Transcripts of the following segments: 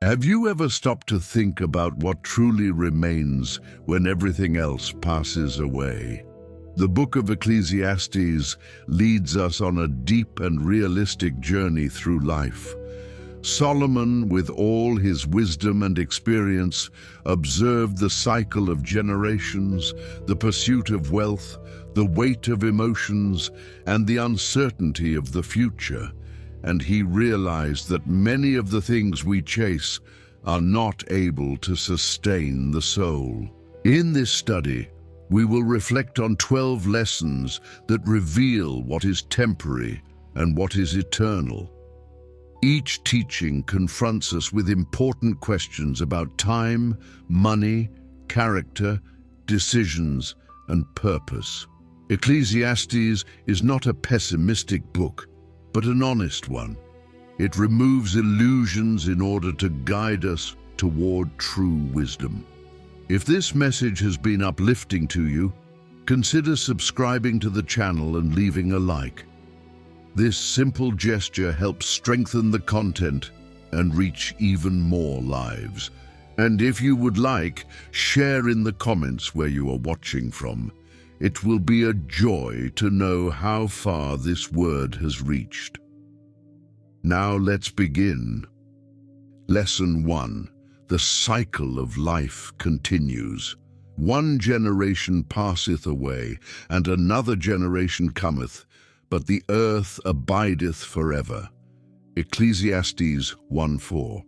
Have you ever stopped to think about what truly remains when everything else passes away? The Book of Ecclesiastes leads us on a deep and realistic journey through life. Solomon, with all his wisdom and experience, observed the cycle of generations, the pursuit of wealth, the weight of emotions, and the uncertainty of the future. And he realized that many of the things we chase are not able to sustain the soul. In this study, we will reflect on 12 lessons that reveal what is temporary and what is eternal. Each teaching confronts us with important questions about time, money, character, decisions, and purpose. Ecclesiastes is not a pessimistic book, but an honest one. It removes illusions in order to guide us toward true wisdom. If this message has been uplifting to you, consider subscribing to the channel and leaving a like. This simple gesture helps strengthen the content and reach even more lives. And if you would like, share in the comments where you are watching from. It will be a joy to know how far this word has reached. Now let's begin. Lesson 1. The cycle of life continues. One generation passeth away, and another generation cometh, but the earth abideth forever. Ecclesiastes 1:4.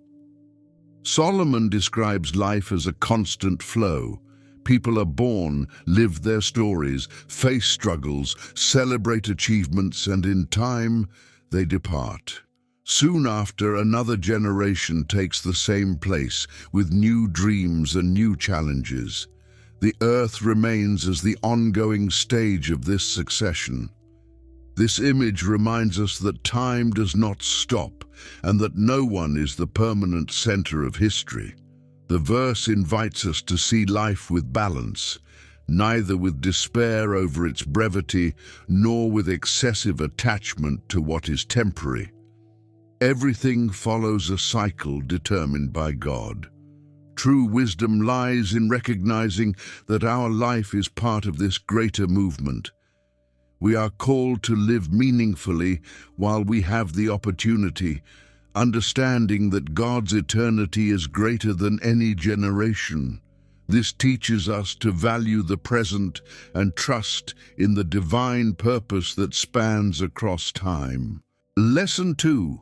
Solomon describes life as a constant flow. People are born, live their stories, face struggles, celebrate achievements, and in time, they depart. Soon after, another generation takes the same place, with new dreams and new challenges. The earth remains as the ongoing stage of this succession. This image reminds us that time does not stop, and that no one is the permanent center of history. The verse invites us to see life with balance, neither with despair over its brevity, nor with excessive attachment to what is temporary. Everything follows a cycle determined by God. True wisdom lies in recognizing that our life is part of this greater movement. We are called to live meaningfully while we have the opportunity, understanding that God's eternity is greater than any generation. This teaches us to value the present and trust in the divine purpose that spans across time. Lesson 2.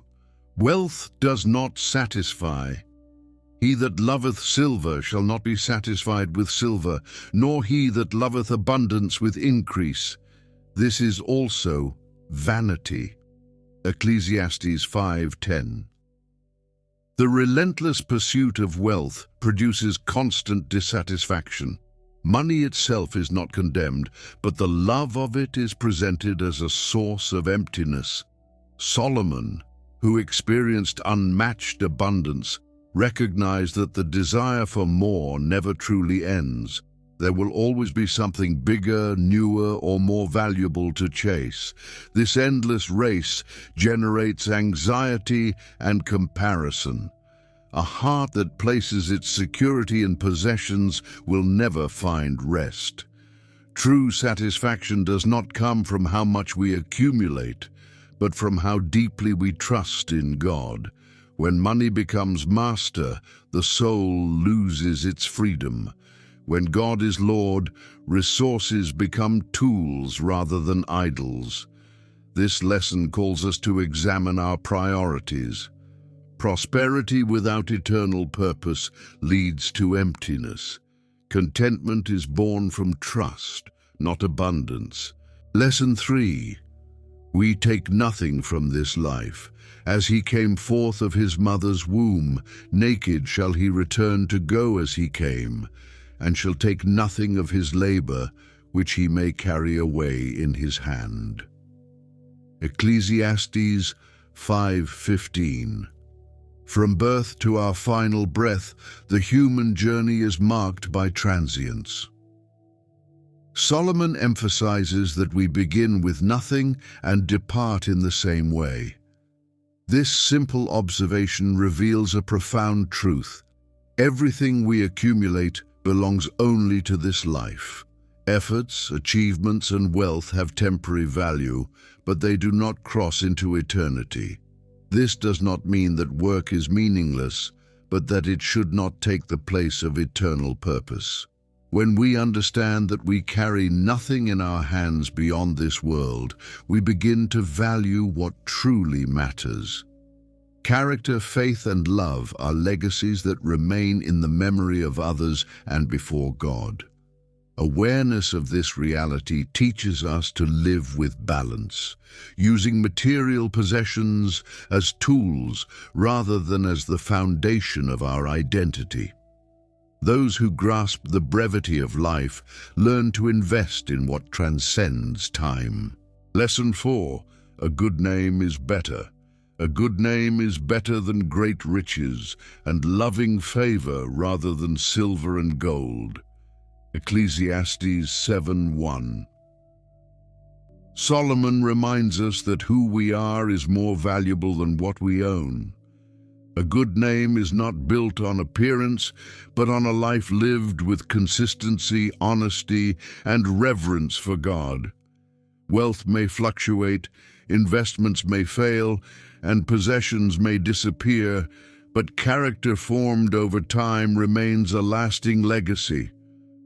Wealth does not satisfy. He that loveth silver shall not be satisfied with silver, nor he that loveth abundance with increase. This is also vanity. Ecclesiastes 5:10. The relentless pursuit of wealth produces constant dissatisfaction. Money itself is not condemned, but the love of it is presented as a source of emptiness. Solomon, who experienced unmatched abundance, recognized that the desire for more never truly ends. There will always be something bigger, newer, or more valuable to chase. This endless race generates anxiety and comparison. A heart that places its security in possessions will never find rest. True satisfaction does not come from how much we accumulate, but from how deeply we trust in God. When money becomes master, the soul loses its freedom. When God is Lord, resources become tools rather than idols. This lesson calls us to examine our priorities. Prosperity without eternal purpose leads to emptiness. Contentment is born from trust, not abundance. Lesson 3. We take nothing from this life. As he came forth of his mother's womb, naked shall he return to go as he came, and shall take nothing of his labor, which he may carry away in his hand. Ecclesiastes 5:15. From birth to our final breath, the human journey is marked by transience. Solomon emphasizes that we begin with nothing and depart in the same way. This simple observation reveals a profound truth. Everything we accumulate belongs only to this life. Efforts, achievements, and wealth have temporary value, but they do not cross into eternity. This does not mean that work is meaningless, but that it should not take the place of eternal purpose. When we understand that we carry nothing in our hands beyond this world, we begin to value what truly matters. Character, faith, and love are legacies that remain in the memory of others and before God. Awareness of this reality teaches us to live with balance, using material possessions as tools rather than as the foundation of our identity. Those who grasp the brevity of life learn to invest in what transcends time. Lesson 4. A good name is better. A good name is better than great riches, and loving favor rather than silver and gold. Ecclesiastes 7:1. Solomon reminds us that who we are is more valuable than what we own. A good name is not built on appearance, but on a life lived with consistency, honesty, and reverence for God. Wealth may fluctuate, investments may fail, and possessions may disappear, but character formed over time remains a lasting legacy.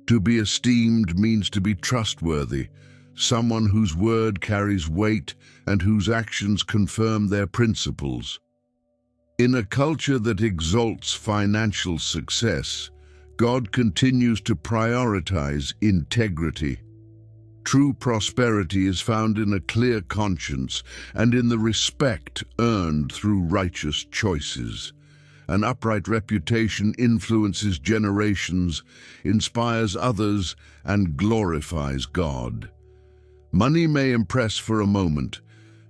To be esteemed means to be trustworthy, someone whose word carries weight and whose actions confirm their principles. In a culture that exalts financial success, God continues to prioritize integrity. True prosperity is found in a clear conscience and in the respect earned through righteous choices. An upright reputation influences generations, inspires others, and glorifies God. Money may impress for a moment,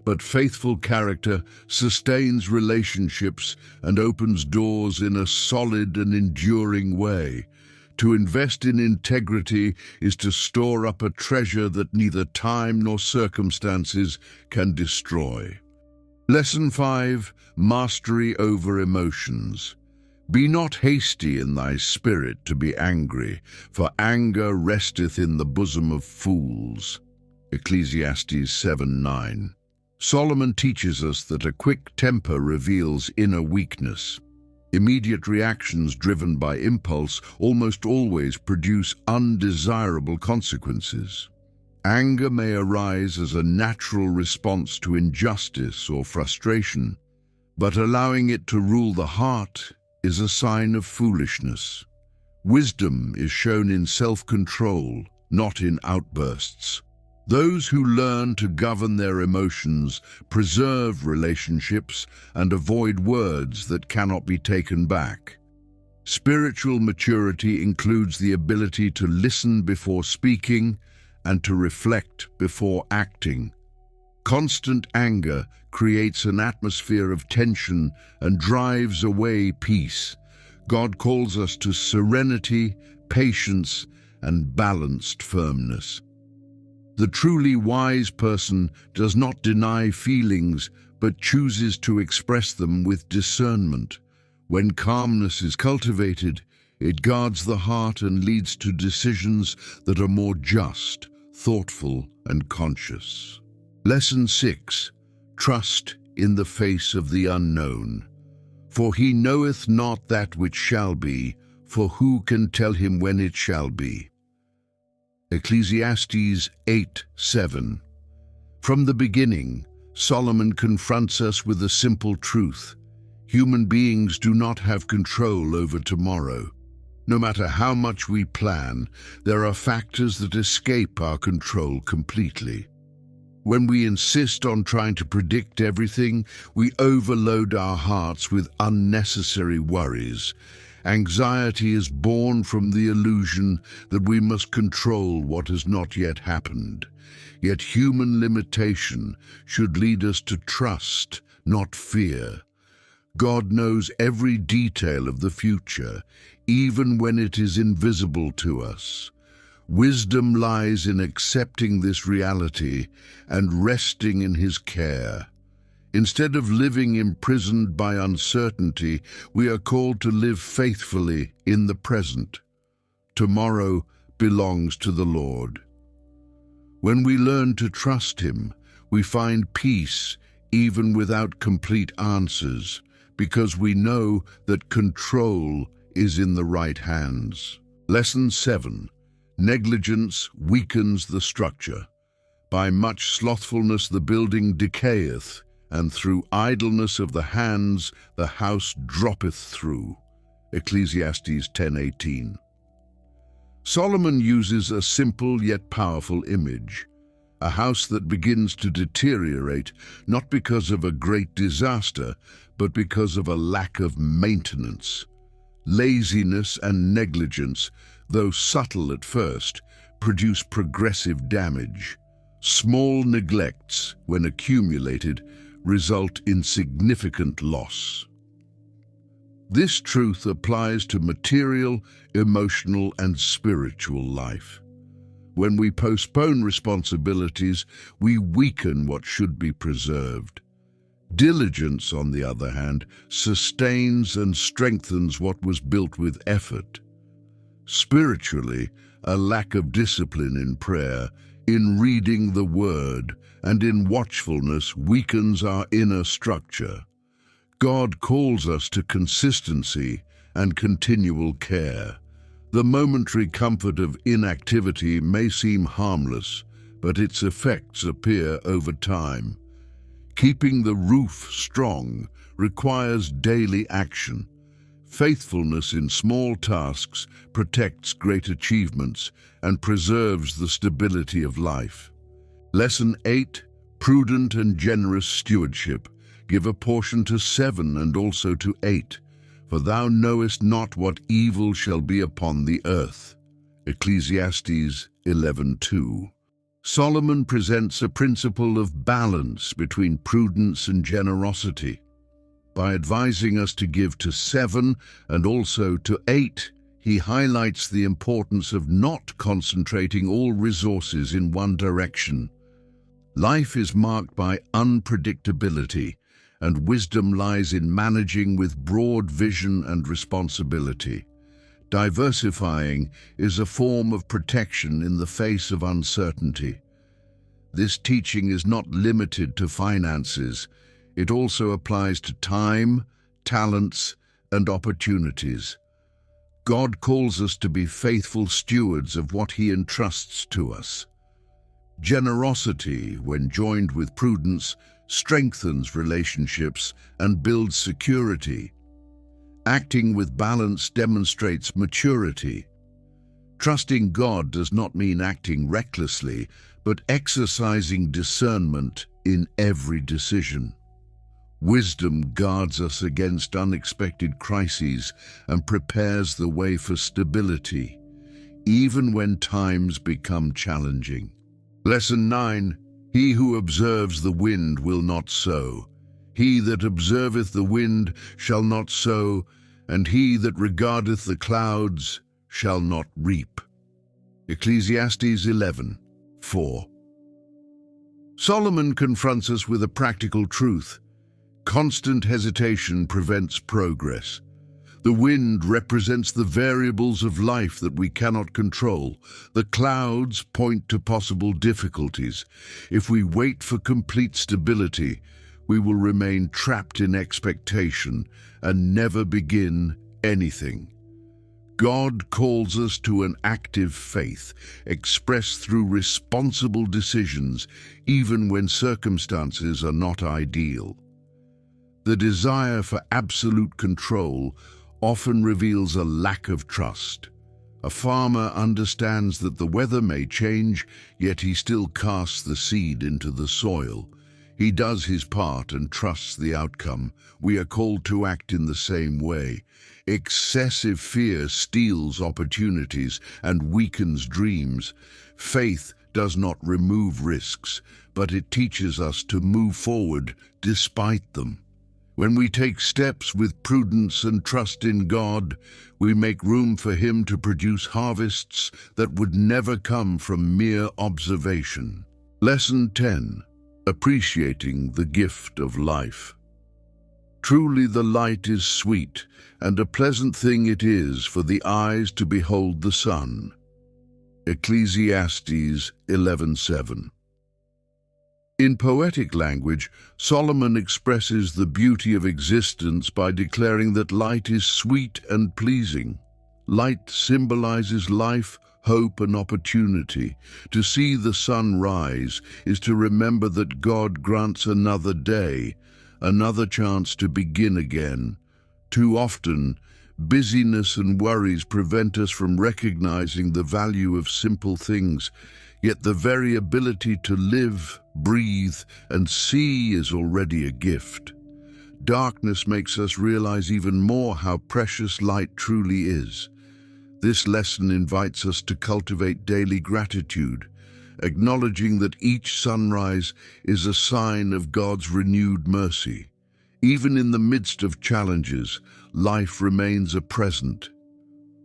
but faithful character sustains relationships and opens doors in a solid and enduring way. To invest in integrity is to store up a treasure that neither time nor circumstances can destroy. Lesson 5. Mastery over emotions. Be not hasty in thy spirit to be angry, for anger resteth in the bosom of fools. Ecclesiastes 7:9. Solomon teaches us that a quick temper reveals inner weakness. Immediate reactions driven by impulse almost always produce undesirable consequences. Anger may arise as a natural response to injustice or frustration, but allowing it to rule the heart is a sign of foolishness. Wisdom is shown in self-control, not in outbursts. Those who learn to govern their emotions preserve relationships and avoid words that cannot be taken back. Spiritual maturity includes the ability to listen before speaking and to reflect before acting. Constant anger creates an atmosphere of tension and drives away peace. God calls us to serenity, patience, and balanced firmness. The truly wise person does not deny feelings, but chooses to express them with discernment. When calmness is cultivated, it guards the heart and leads to decisions that are more just, thoughtful, and conscious. Lesson 6. Trust in the face of the unknown. For he knoweth not that which shall be, for who can tell him when it shall be? Ecclesiastes 8:7. From the beginning, Solomon confronts us with a simple truth. Human beings do not have control over tomorrow. No matter how much we plan, there are factors that escape our control completely. When we insist on trying to predict everything, we overload our hearts with unnecessary worries. Anxiety is born from the illusion that we must control what has not yet happened. Yet human limitation should lead us to trust, not fear. God knows every detail of the future, even when it is invisible to us. Wisdom lies in accepting this reality and resting in His care. Instead of living imprisoned by uncertainty, we are called to live faithfully in the present. Tomorrow belongs to the Lord. When we learn to trust Him, we find peace even without complete answers, because we know that control is in the right hands. Lesson 7. Negligence weakens the structure. By much slothfulness the building decayeth, and through idleness of the hands the house droppeth through. Ecclesiastes 10:18. Solomon uses a simple yet powerful image. A house that begins to deteriorate, not because of a great disaster, but because of a lack of maintenance. Laziness and negligence, though subtle at first, produce progressive damage. Small neglects, when accumulated, result in significant loss. This truth applies to material, emotional, and spiritual life. When we postpone responsibilities, we weaken what should be preserved. Diligence, on the other hand, sustains and strengthens what was built with effort. Spiritually, a lack of discipline in prayer, in reading the Word, and in watchfulness weakens our inner structure. God calls us to consistency and continual care. The momentary comfort of inactivity may seem harmless, but its effects appear over time. Keeping the roof strong requires daily action. Faithfulness in small tasks protects great achievements and preserves the stability of life. Lesson 8. Prudent and generous stewardship. Give a portion to 7 and also to 8, for thou knowest not what evil shall be upon the earth. Ecclesiastes 11:2. Solomon presents a principle of balance between prudence and generosity. By advising us to give to 7 and also to 8, he highlights the importance of not concentrating all resources in one direction. Life is marked by unpredictability, and wisdom lies in managing with broad vision and responsibility. Diversifying is a form of protection in the face of uncertainty. This teaching is not limited to finances. It also applies to time, talents, and opportunities. God calls us to be faithful stewards of what He entrusts to us. Generosity, when joined with prudence, strengthens relationships and builds security. Acting with balance demonstrates maturity. Trusting God does not mean acting recklessly, but exercising discernment in every decision. Wisdom guards us against unexpected crises and prepares the way for stability, even when times become challenging. Lesson 9. He who observes the wind will not sow. He that observeth the wind shall not sow, and he that regardeth the clouds shall not reap. Ecclesiastes 11:4. Solomon confronts us with a practical truth. Constant hesitation prevents progress. The wind represents the variables of life that we cannot control. The clouds point to possible difficulties. If we wait for complete stability, we will remain trapped in expectation and never begin anything. God calls us to an active faith, expressed through responsible decisions, even when circumstances are not ideal. The desire for absolute control often reveals a lack of trust. A farmer understands that the weather may change, yet he still casts the seed into the soil. He does his part and trusts the outcome. We are called to act in the same way. Excessive fear steals opportunities and weakens dreams. Faith does not remove risks, but it teaches us to move forward despite them. When we take steps with prudence and trust in God, we make room for Him to produce harvests that would never come from mere observation. Lesson 10. Appreciating the gift of life. Truly the light is sweet, and a pleasant thing it is for the eyes to behold the sun. Ecclesiastes 11:7. In poetic language, Solomon expresses the beauty of existence by declaring that light is sweet and pleasing. Light symbolizes life, hope, and opportunity. To see the sun rise is to remember that God grants another day, another chance to begin again. Too often, busyness and worries prevent us from recognizing the value of simple things, yet the very ability to live, breathe, and see is already a gift. Darkness makes us realize even more how precious light truly is. This lesson invites us to cultivate daily gratitude, acknowledging that each sunrise is a sign of God's renewed mercy. Even in the midst of challenges, life remains a present.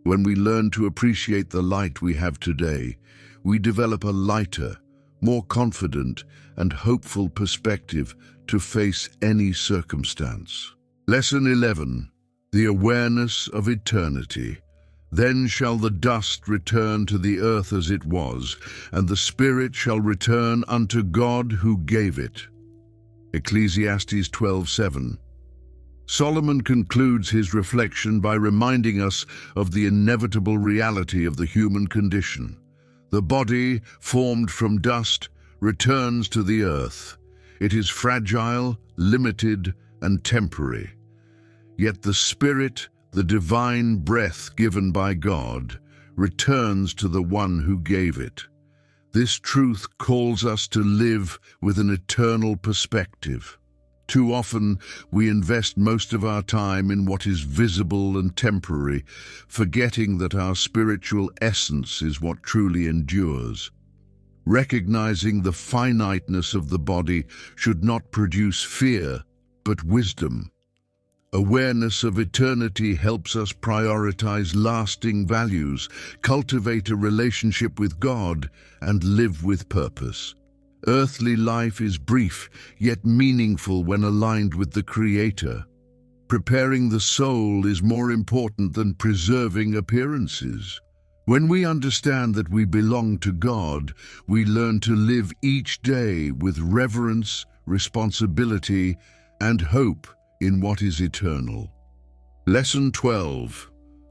When we learn to appreciate the light we have today, we develop a lighter, more confident and hopeful perspective to face any circumstance. Lesson 11. The awareness of eternity. Then shall the dust return to the earth as it was, and the spirit shall return unto God who gave it. Ecclesiastes 12:7. Solomon concludes his reflection by reminding us of the inevitable reality of the human condition. The body, formed from dust, returns to the earth. It is fragile, limited, and temporary. Yet the spirit, the divine breath given by God, returns to the one who gave it. This truth calls us to live with an eternal perspective. Too often, we invest most of our time in what is visible and temporary, forgetting that our spiritual essence is what truly endures. Recognizing the finiteness of the body should not produce fear, but wisdom. Awareness of eternity helps us prioritize lasting values, cultivate a relationship with God, and live with purpose. Earthly life is brief, yet meaningful when aligned with the Creator. Preparing the soul is more important than preserving appearances. When we understand that we belong to God, we learn to live each day with reverence, responsibility, and hope in what is eternal. Lesson 12.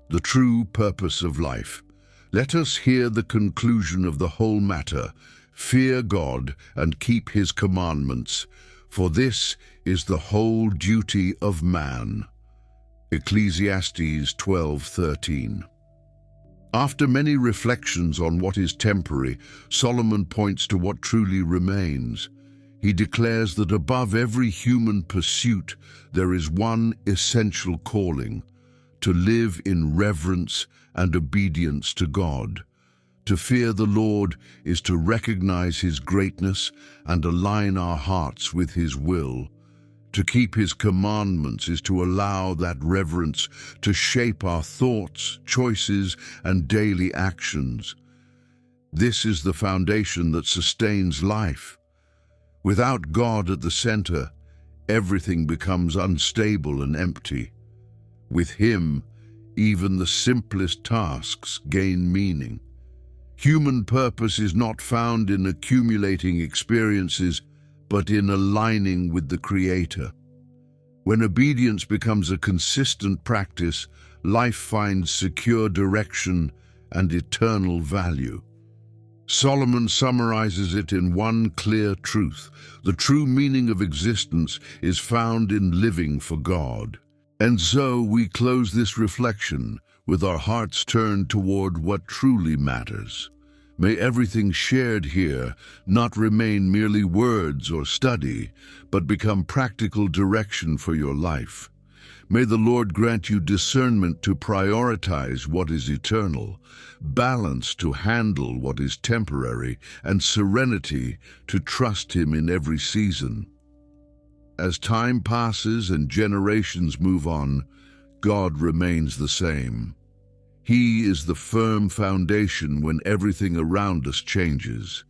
The true purpose of life. Let us hear the conclusion of the whole matter. Fear God and keep His commandments, for this is the whole duty of man. Ecclesiastes 12:13. After many reflections on what is temporary, Solomon points to what truly remains. He declares that above every human pursuit, there is one essential calling: to live in reverence and obedience to God. To fear the Lord is to recognize His greatness and align our hearts with His will. To keep His commandments is to allow that reverence to shape our thoughts, choices, and daily actions. This is the foundation that sustains life. Without God at the center, everything becomes unstable and empty. With Him, even the simplest tasks gain meaning. Human purpose is not found in accumulating experiences, but in aligning with the Creator. When obedience becomes a consistent practice, life finds secure direction and eternal value. Solomon summarizes it in one clear truth: the true meaning of existence is found in living for God. And so we close this reflection with our hearts turned toward what truly matters. May everything shared here not remain merely words or study, but become practical direction for your life. May the Lord grant you discernment to prioritize what is eternal, balance to handle what is temporary, and serenity to trust Him in every season. As time passes and generations move on, God remains the same. He is the firm foundation when everything around us changes.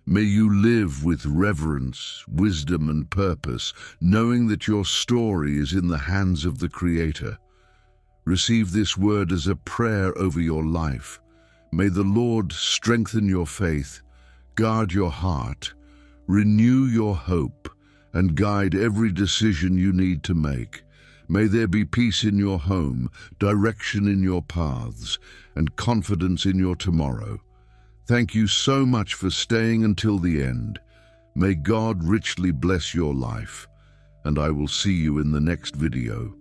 May you live with reverence, wisdom, and purpose, knowing that your story is in the hands of the Creator. Receive this word as a prayer over your life. May the Lord strengthen your faith, guard your heart, renew your hope, and guide every decision you need to make. May there be peace in your home, direction in your paths, and confidence in your tomorrow. Thank you so much for staying until the end. May God richly bless your life, and I will see you in the next video.